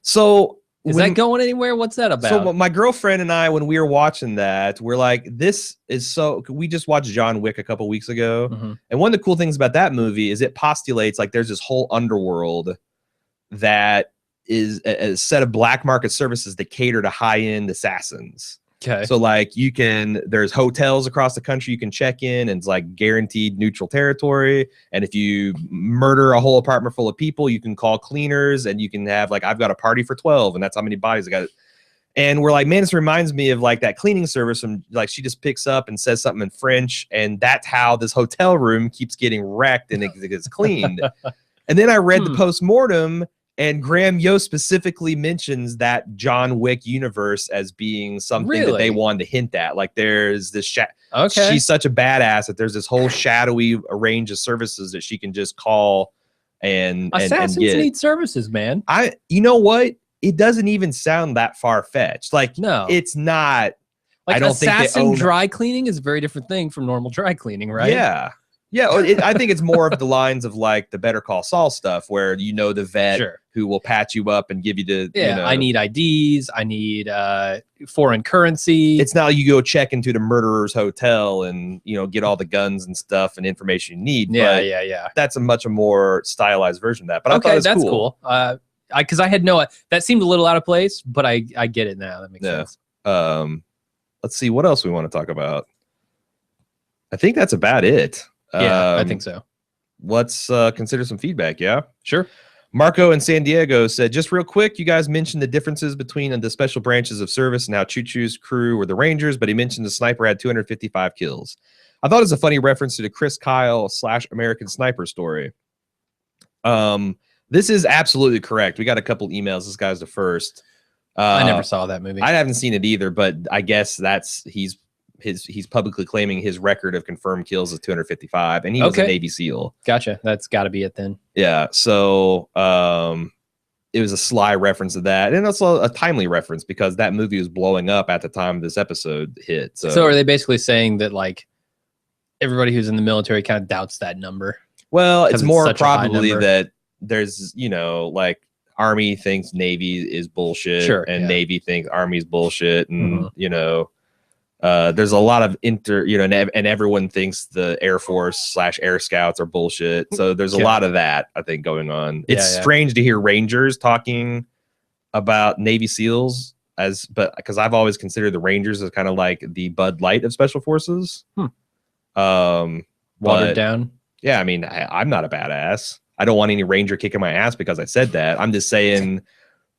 So is that going anywhere? What's that about? So my girlfriend and I, when we were watching that, we're like, this is so. We just watched John Wick a couple weeks ago, and one of the cool things about that movie is it postulates like there's this whole underworld that is a set of black market services that cater to high-end assassins. Okay. So like there's hotels across the country you can check in, and it's like guaranteed neutral territory. And if you murder a whole apartment full of people, you can call cleaners, and you can have like, I've got a party for 12, and that's how many bodies I got. And we're like, man, this reminds me of like that cleaning service. And like, she just picks up and says something in French, and that's how this hotel room keeps getting wrecked and it gets cleaned. And then I read the postmortem, and Graham Yost specifically mentions that John Wick universe as being something that they wanted to hint at. Like there's this she's such a badass that there's this whole shadowy range of services that she can just call and assassins need services, man. You know what? It doesn't even sound that far fetched. Like no, it's not. Like I don't assassin think dry cleaning is a very different thing from normal dry cleaning, right? Yeah. Yeah, I think it's more of the lines of like the Better Call Saul stuff, where the vet who will patch you up and give you the I need IDs, I need foreign currency. It's not you go check into the murderer's hotel and get all the guns and stuff and information you need. Yeah. That's a much more stylized version of that. But I thought it was that's cool. Because I had that seemed a little out of place, but I get it now. That makes sense. Let's see what else we want to talk about. I think that's about it. Yeah, I think so. Let's consider some feedback. Yeah, sure. Marco in San Diego said, just real quick, you guys mentioned the differences between the special branches of service and how Choo Choo's crew were the Rangers, but he mentioned the sniper had 255 kills. I thought it was a funny reference to the Chris Kyle / American Sniper story. This is absolutely correct. We got a couple emails. This guy's the first. I never saw that movie. I haven't seen it either, but I guess he's publicly claiming his record of confirmed kills is 255, and he was a Navy SEAL. Gotcha. That's got to be it then. Yeah. So it was a sly reference to that, and also a timely reference because that movie was blowing up at the time this episode hit. So are they basically saying that like everybody who's in the military kind of doubts that number? Well, it's more probably that there's like Army thinks Navy is bullshit, and Navy thinks Army's bullshit, and there's a lot of and everyone thinks the Air Force / Air Scouts are bullshit. So there's a lot of that, I think, going on. It's strange to hear Rangers talking about Navy SEALs but because I've always considered the Rangers as kind of like the Bud Light of Special Forces. Watered down. Yeah, I mean, I'm not a badass. I don't want any Ranger kicking my ass because I said that. I'm just saying,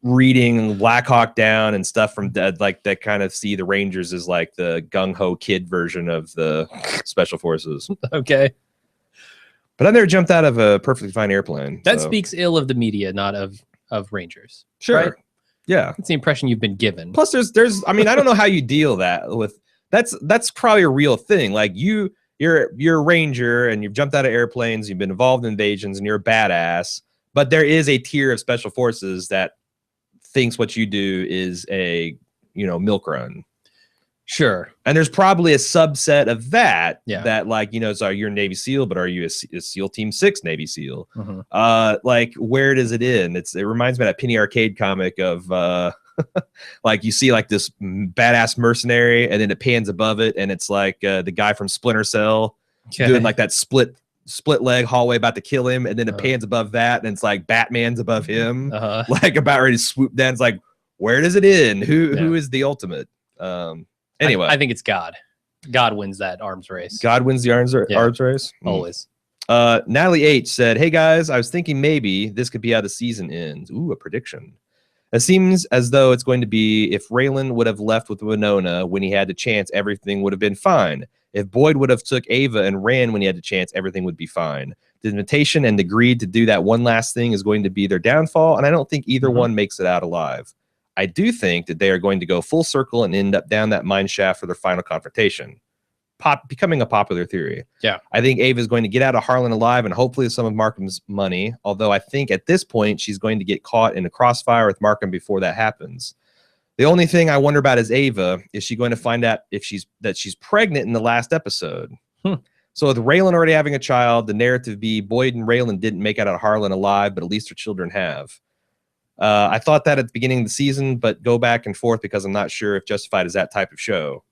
reading Black Hawk Down and stuff from that kind of see the Rangers as like the gung-ho kid version of the Special Forces. Okay. But I never jumped out of a perfectly fine airplane. That speaks ill of the media, not of Rangers. Sure. Right? Yeah. That's the impression you've been given. Plus there's I mean, I don't know how you deal that with that's probably a real thing. Like you're a Ranger and you've jumped out of airplanes, you've been involved in invasions, and you're a badass. But there is a tier of Special Forces that thinks what you do is a milk run. Sure. And there's probably a subset of that that like, you know, so you're a Navy SEAL, but are you a SEAL Team 6 Navy SEAL? Like, where does it end? It reminds me of that Penny Arcade comic of like you see like this badass mercenary and then it pans above it and it's like the guy from Splinter Cell doing like that split leg hallway about to kill him, and then it pans above that and it's like Batman's above him, like about ready to swoop down. It's like, where does it end? Who is the ultimate? Anyway, I think it's God. God wins that arms race. God wins the arms race always. Natalie H said, "Hey guys, I was thinking maybe this could be how the season ends." Ooh, a prediction. It seems as though it's going to be if Raylan would have left with Winona when he had the chance, everything would have been fine. If Boyd would have took Ava and ran when he had the chance, everything would be fine. The invitation and the greed to do that one last thing is going to be their downfall, and I don't think either one makes it out alive. I do think that they are going to go full circle and end up down that mine shaft for their final confrontation. Becoming a popular theory. Yeah. I think Ava is going to get out of Harlan alive and hopefully some of Markham's money, although I think at this point she's going to get caught in a crossfire with Markham before that happens. The only thing I wonder about is Ava. Is she going to find out if she's pregnant in the last episode? So with Raylan already having a child, the narrative be Boyd and Raylan didn't make it out of Harlan alive, but at least their children have. I thought that at the beginning of the season, but go back and forth because I'm not sure if Justified is that type of show.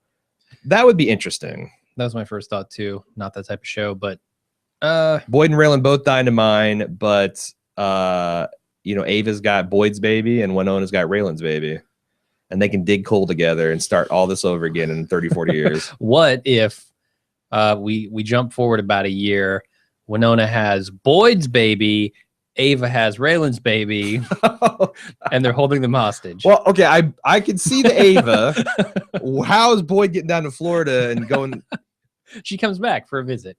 That would be interesting. That was my first thought too. Not that type of show, but Boyd and Raylan both died in mine, but you know, Ava's got Boyd's baby and Winona's got Raylan's baby. And they can dig coal together and start all this over again in 30, 40 years. What if we jump forward about a year, Winona has Boyd's baby, Ava has Raylan's baby, and they're holding them hostage. Well, okay, I can see the Ava. How is Boyd getting down to Florida and going? She comes back for a visit.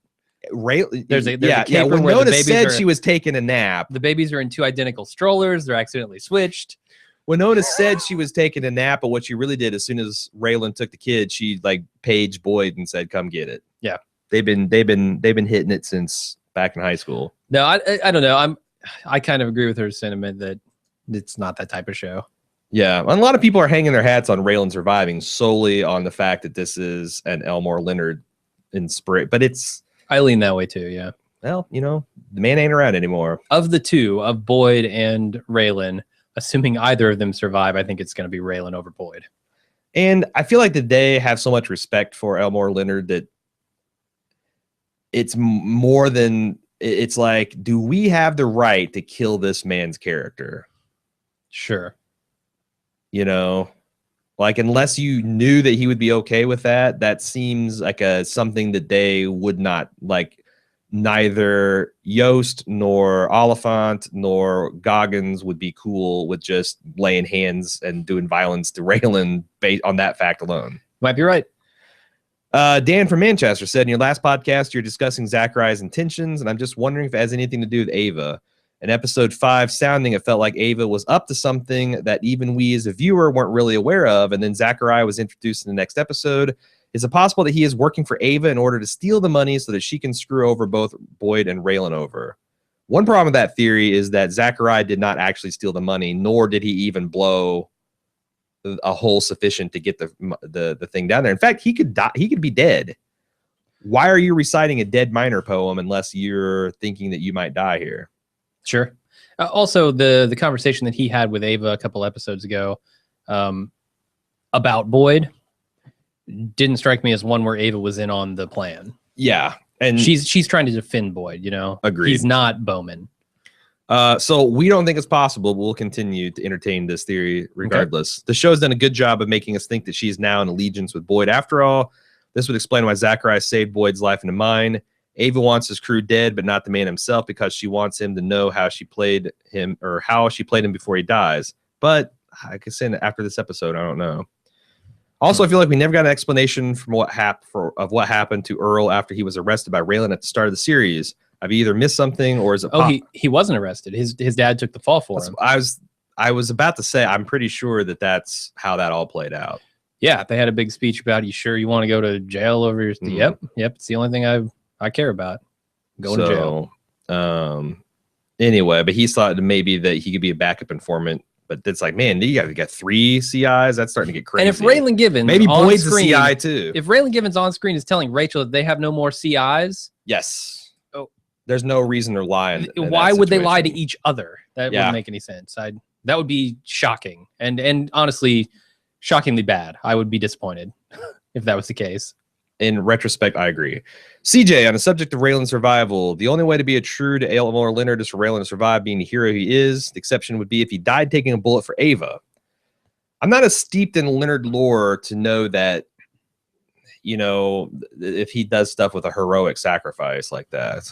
There's a caper where Winona said she was taking a nap. The babies are in 2 identical strollers. They're accidentally switched. Winona said she was taking a nap, but what she really did, as soon as Raylan took the kid, she like paged Boyd and said, "Come get it." Yeah, they've been hitting it since back in high school. No, I don't know. I kind of agree with her sentiment that it's not that type of show. Yeah, and a lot of people are hanging their hats on Raylan surviving solely on the fact that this is an Elmore Leonard inspiration, but I lean that way too. Yeah. Well, you know, the man ain't around anymore. Of the two, of Boyd and Raylan, assuming either of them survive, I think it's going to be Raylan over Boyd. And I feel like that they have so much respect for Elmore Leonard that it's more than, it's like, do we have the right to kill this man's character? Sure. You know, like, unless you knew that he would be okay with that, that seems like something that they would not like. Neither Yost nor Oliphant nor Goggins would be cool with just laying hands and doing violence to Raylan based on that fact alone. Might be right. Dan from Manchester said, in your last podcast, you're discussing Zachariah's intentions, and I'm just wondering if it has anything to do with Ava. In episode 5, Sounding, it felt like Ava was up to something that even we as a viewer weren't really aware of, and then Zachariah was introduced in the next episode. Is it possible that he is working for Ava in order to steal the money so that she can screw over both Boyd and Raylan over? One problem with that theory is that Zachariah did not actually steal the money, nor did he even blow a hole sufficient to get the thing down there. In fact, he could die. He could be dead. Why are you reciting a dead miner poem unless you're thinking that you might die here? Sure. Also, the conversation that he had with Ava a couple episodes ago about Boyd didn't strike me as one where Ava was in on the plan. Yeah. And she's trying to defend Boyd, you know? Agreed. He's not Bowman. So we don't think it's possible, but we'll continue to entertain this theory regardless. Okay. The show's done a good job of making us think that she's now in allegiance with Boyd. After all, this would explain why Zachariah saved Boyd's life into mine. Ava wants his crew dead, but not the man himself, because she wants him to know how she played him before he dies. But I could say after this episode, I don't know. Also, I feel like we never got an explanation from what happened to Earl after he was arrested by Raylan at the start of the series. I've either missed something, or is it? He wasn't arrested. His dad took the fall for him. I was about to say, I'm pretty sure that's how that all played out. Yeah, they had a big speech about, you sure you want to go to jail over your? Yep. It's the only thing I care about. Going to jail. Anyway, but he thought maybe that he could be a backup informant But it's like, man, you got 3 CIs. That's starting to get crazy. And if Raylan Givens, maybe Boyd's a CI too. If Raylan Givens on screen is telling Rachel that they have no more CIs, yes, there's no reason they're lying. Why would they lie to each other? That wouldn't make any sense. That would be shocking, and honestly, shockingly bad. I would be disappointed if that was the case. In retrospect, I agree. CJ, on the subject of Raylan's survival, the only way to be a true to Elmore Leonard is for Raylan to survive being the hero he is. The exception would be if he died taking a bullet for Ava. I'm not as steeped in Leonard lore to know that, you know, if he does stuff with a heroic sacrifice like that.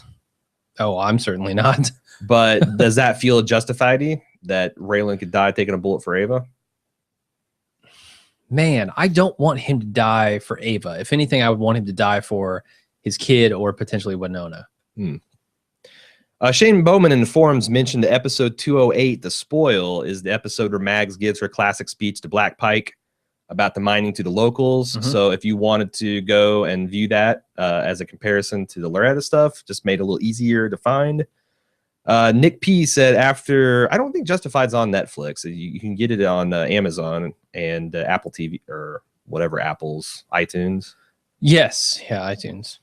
Oh, I'm certainly not. But does that feel justified that Raylan could die taking a bullet for Ava? Man, I don't want him to die for Ava. If anything, I would want him to die for his kid or potentially Winona. Shane Bowman in the forums mentioned the episode 208, The Spoil, is the episode where Mags gives her classic speech to Black Pike about the mining to the locals. So if you wanted to go and view that as a comparison to the Loretta stuff, just made it a little easier to find. Nick P said after, I don't think Justified's on Netflix. You can get it on Amazon and Apple TV or whatever, Apple's iTunes. Yes. Yeah, iTunes.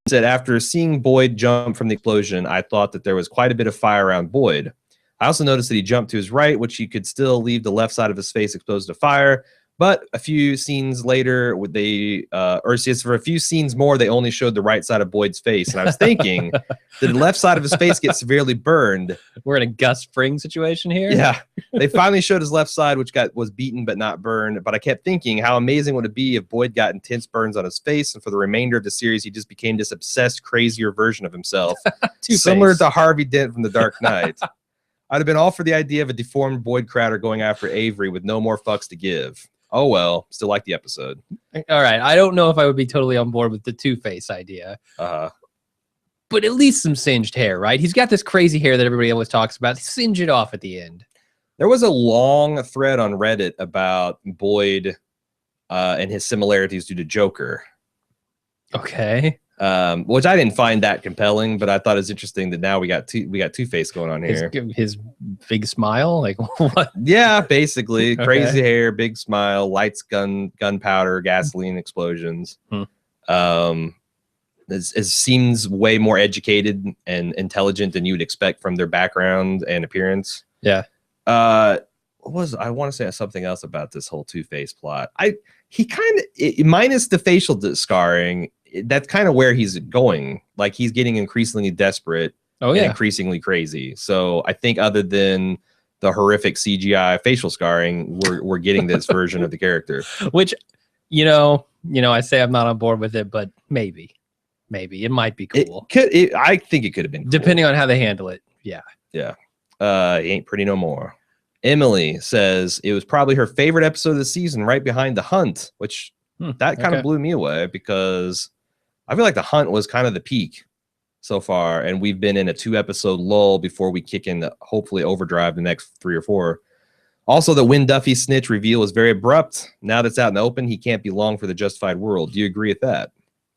Said after seeing Boyd jump from the explosion, I thought that there was quite a bit of fire around Boyd. I also noticed that he jumped to his right, which you could still leave the left side of his face exposed to fire. But a few scenes later, for a few scenes more, they only showed the right side of Boyd's face. And I was thinking, did the left side of his face get severely burned? We're in a Gus Fring situation here. Yeah. They finally showed his left side, which was beaten but not burned. But I kept thinking, how amazing would it be if Boyd got intense burns on his face, and for the remainder of the series, he just became this obsessed, crazier version of himself, similar to Harvey Dent from The Dark Knight. I'd have been all for the idea of a deformed Boyd Crowder going after Avery with no more fucks to give. Oh, well, still like the episode. All right. I don't know if I would be totally on board with the Two-Face idea. But at least some singed hair, right? He's got this crazy hair that everybody always talks about. Singe it off at the end. There was a long thread on Reddit about Boyd and his similarities to the Joker. Okay. Which I didn't find that compelling, but I thought it was interesting that now we got Two-Face going on here. His big smile, like what? Yeah, basically crazy hair, big smile, lights, gunpowder, gasoline explosions. It seems way more educated and intelligent than you would expect from their background and appearance. Yeah. I want to say something else about this whole Two-Face plot. He kind of, minus the facial scarring, that's kind of where he's going. Like, he's getting increasingly desperate and increasingly crazy. So I think other than the horrific CGI facial scarring, we're getting this version of the character. Which, you know, I say I'm not on board with it, but maybe it might be cool. I think it could have been cool. Depending on how they handle it. Yeah. Yeah. He ain't pretty no more. Emily says it was probably her favorite episode of the season, right behind The Hunt, which that kind of blew me away, because I feel like The Hunt was kind of the peak so far, and we've been in a 2-episode lull before we kick in hopefully overdrive the next 3 or 4. Also, the Win Duffy snitch reveal was very abrupt. Now that's out in the open, he can't be long for the Justified world. Do you agree with that?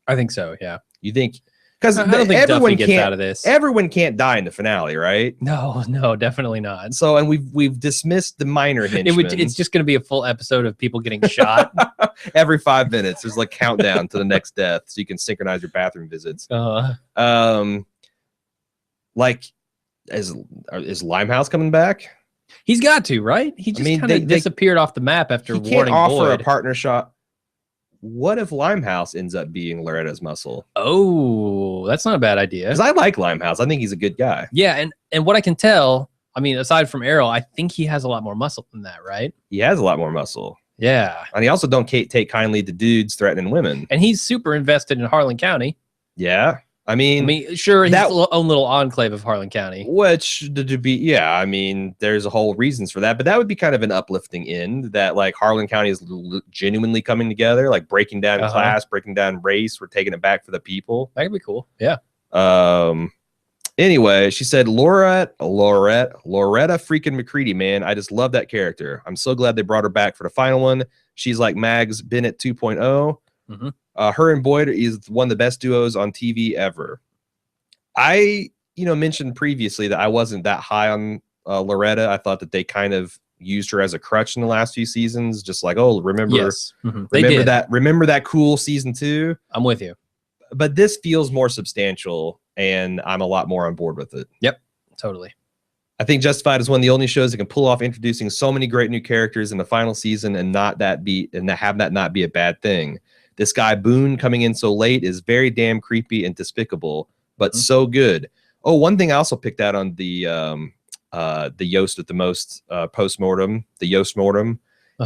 I think so, yeah. You think? Because everyone gets out of this. Everyone can't die in the finale, right? No, definitely not. So, and we've dismissed the minor henchmen. It's just going to be a full episode of people getting shot every 5 minutes. There's like countdown to the next death, so you can synchronize your bathroom visits. Like, is Limehouse coming back? He's got to, right? He just kind of disappeared off the map after warning Boyd. He can't offer a partner shot. What if Limehouse ends up being Loretta's muscle? Oh, that's not a bad idea. Because I like Limehouse. I think he's a good guy. Yeah, and what I can tell, I mean, aside from Errol, I think he has a lot more muscle than that, right? He has a lot more muscle. Yeah. And he also don't take kindly to dudes threatening women. And he's super invested in Harlan County. Yeah. I mean, sure, he's his own little enclave of Harlan County. Which, I mean, there's a whole reasons for that, but that would be kind of an uplifting end, that like Harlan County is genuinely coming together, like breaking down class, breaking down race. We're taking it back for the people. That could be cool. Yeah. Anyway, she said, Loretta freaking McCready, man. I just love that character. I'm so glad they brought her back for the final one. She's like Mags Bennett 2.0. Her and Boyd is one of the best duos on TV ever. I mentioned previously that I wasn't that high on Loretta. I thought that they kind of used her as a crutch in the last few seasons, just like, oh, remember that cool season 2. I'm with you. But this feels more substantial, and I'm a lot more on board with it. Yep, totally. I think Justified is one of the only shows that can pull off introducing so many great new characters in the final season and have that not be a bad thing. This guy Boone coming in so late is very damn creepy and despicable, but so good. Oh, one thing I also picked out on the Yost with the most postmortem, the Yost mortem,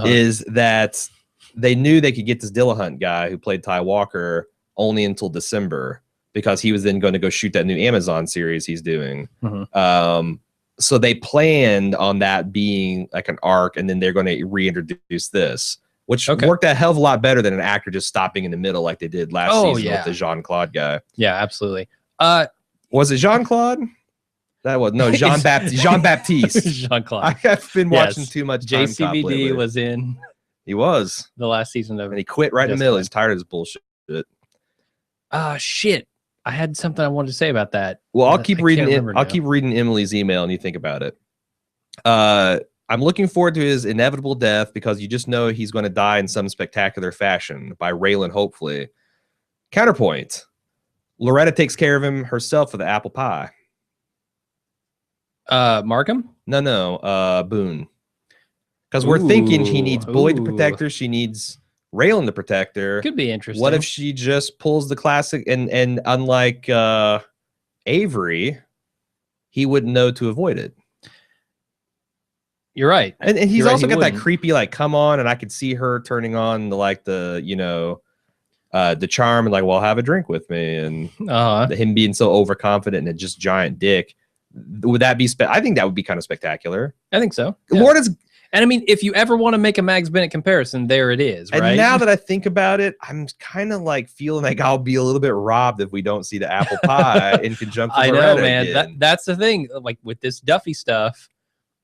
is that they knew they could get this Dillahunt guy who played Ty Walker only until December, because he was then going to go shoot that new Amazon series he's doing. So they planned on that being like an arc, and then they're going to reintroduce this, which worked a hell of a lot better than an actor just stopping in the middle like they did last season with the Jean-Claude guy. Yeah, absolutely. Was it Jean-Claude? That was Jean-Baptiste. Jean-Claude. I have been watching too much. JCVD was in. He was the last season of, and he quit right in the middle. He's tired of his bullshit. Shit. I had something I wanted to say about that. Well, I'll keep reading it. I'll keep reading Emily's email, and you think about it. I'm looking forward to his inevitable death, because you just know he's going to die in some spectacular fashion by Raylan, hopefully. Counterpoint: Loretta takes care of him herself for the apple pie. Markham? No, Boone. Because we're thinking he needs Boyd to protect her. She needs Raylan to protect her. Could be interesting. What if she just pulls the classic and unlike Avery, he wouldn't know to avoid it. You're right. And he's also got that creepy, like, come on, and I could see her turning on the charm and like, well, have a drink with me, and him being so overconfident and a just giant dick. Would that be I think that would be kind of spectacular. I think so. Yeah. Lord is. And I mean, if you ever want to make a Mags Bennett comparison, there it is, right? And now that I think about it, I'm kind of like feeling like I'll be a little bit robbed if we don't see the apple pie in conjunction with Loretta. I know, man. That's the thing. Like with this Duffy stuff,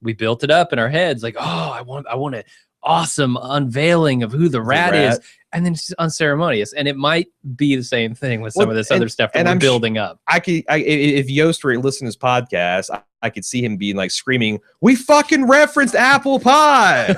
we built it up in our heads. Like, oh, I want an awesome unveiling of who the rat is. And then it's just unceremonious. And it might be the same thing with some of this other stuff that we're building up. If Yost were to listen to his podcast, I could see him being like screaming, "We fucking referenced apple pie."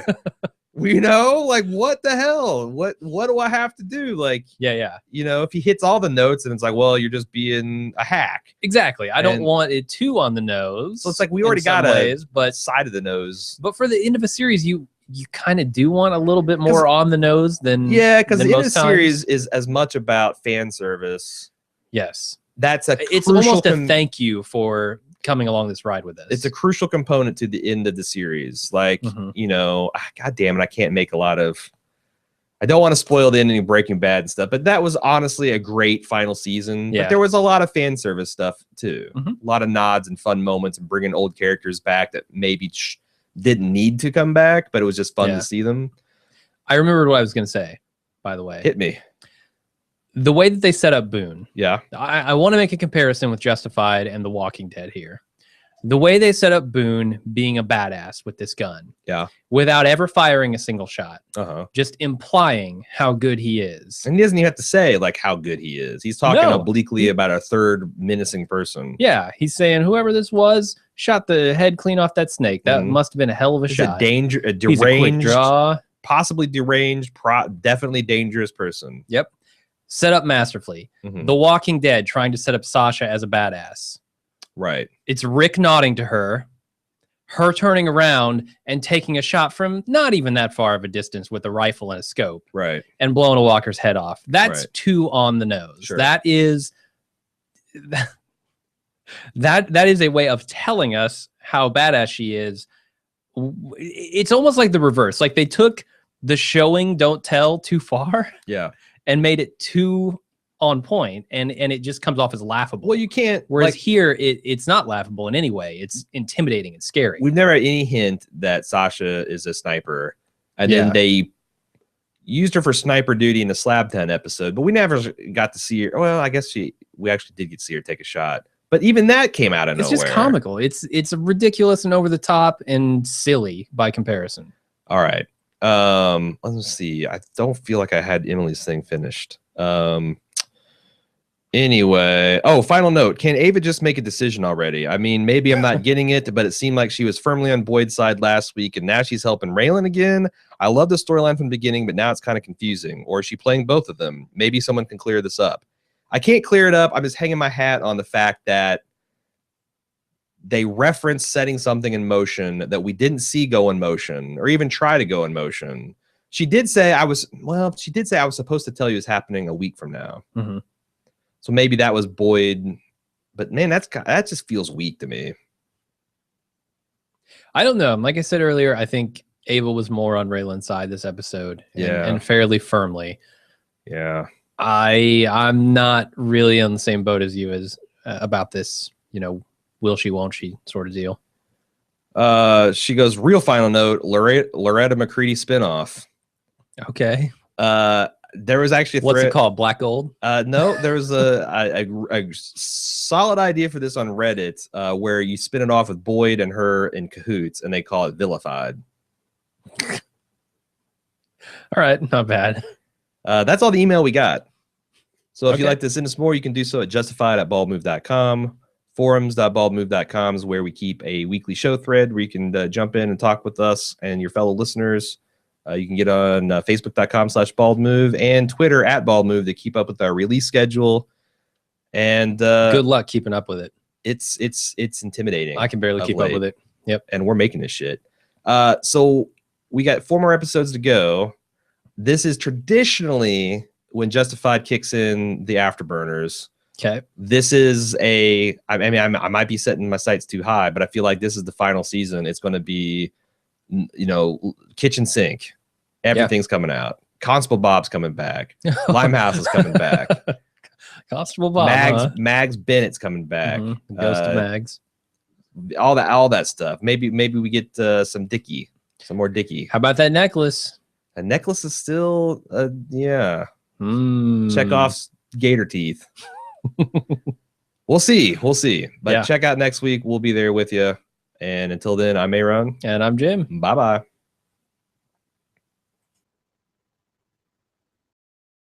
Like, what the hell? What do I have to do? Like, yeah. If he hits all the notes and it's like, well, you're just being a hack. Exactly. I don't want it too on the nose. So it's like we already got but side of the nose. But for the end of a series, you kind of do want a little bit more on the nose than because the end of the series is as much about fan service. Yes, it's almost a thank you for coming along this ride with us. It's a crucial component to the end of the series. Like, God damn it, I can't make a lot of. I don't want to spoil the ending of Breaking Bad and stuff, but that was honestly a great final season. But there was a lot of fan service stuff too. A lot of nods and fun moments and bringing old characters back that maybe didn't need to come back, but it was just fun to see them. I remembered what I was going to say, by the way. Hit me. The way that they set up Boone. Yeah. I want to make a comparison with Justified and The Walking Dead here. The way they set up Boone being a badass with this gun. Yeah. Without ever firing a single shot. Just implying how good he is. And he doesn't even have to say like how good he is. He's talking obliquely about a third menacing person. Yeah. He's saying whoever this was shot the head clean off that snake. That must have been a hell of a shot. A deranged, he's a quick draw. Possibly deranged, definitely dangerous person. Yep. Set up masterfully. The Walking Dead trying to set up Sasha as a badass. Right. It's Rick nodding to her turning around and taking a shot from not even that far of a distance with a rifle and a scope. Right. And blowing a walker's head off. That's too on the nose. Sure. That is that is a way of telling us how badass she is. It's almost like the reverse. Like they took the showing don't tell too far. Yeah. And made it too on point, and it just comes off as laughable. Well, you can't. Whereas here, it's not laughable in any way. It's intimidating and scary. We've never had any hint that Sasha is a sniper, and then they used her for sniper duty in the Slab 10 episode, but we never got to see her. Well, I guess we actually did get to see her take a shot, but even that came out of nowhere. It's just comical. It's ridiculous and over the top and silly by comparison. All right. Let's see. I don't feel like I had Emily's thing finished. Anyway, final note. Can Ava just make a decision already? I mean, maybe I'm not getting it, but it seemed like she was firmly on Boyd's side last week, and now she's helping Raylan again. I love the storyline from the beginning, but now it's kind of confusing. Or is she playing both of them? Maybe someone can clear this up. I can't clear it up. I'm just hanging my hat on the fact that they reference setting something in motion that we didn't see go in motion or even try to go in motion. She did say I was supposed to tell you it's happening a week from now. Mm-hmm. So maybe that was Boyd, but man, that just feels weak to me. I don't know. Like I said earlier, I think Ava was more on Raylan's side this episode, and fairly firmly. Yeah, I'm not really on the same boat as you about this. Will she, won't she sort of deal. She goes, real final note, Loretta McCready spinoff. Okay. There was actually what's it called? Black Gold? No, there was a solid idea for this on Reddit where you spin it off with Boyd and her in cahoots, and they call it Vilified. All right, not bad. That's all the email we got. So if you'd like to send us more, you can do so at justified@baldmove.com. Forums.baldmove.com is where we keep a weekly show thread where you can jump in and talk with us and your fellow listeners. You can get on Facebook.com/baldmove and Twitter @baldmove to keep up with our release schedule. And good luck keeping up with it. It's intimidating. I can barely keep up with it. Yep. And we're making this shit. So we got 4 more episodes to go. This is traditionally when Justified kicks in the afterburners. Okay. This is I might be setting my sights too high, but I feel like this is the final season. It's going to be, kitchen sink. Everything's coming out. Constable Bob's coming back. Limehouse is coming back. Constable Bob. Mags Bennett's coming back. Mm-hmm. Ghost of Mags. All that stuff. Maybe we get some more Dickie. How about that necklace? A necklace is still Chekhov's gator teeth. We'll see. But check out next week. We'll be there with you. And until then, I'm Aaron. And I'm Jim. Bye-bye.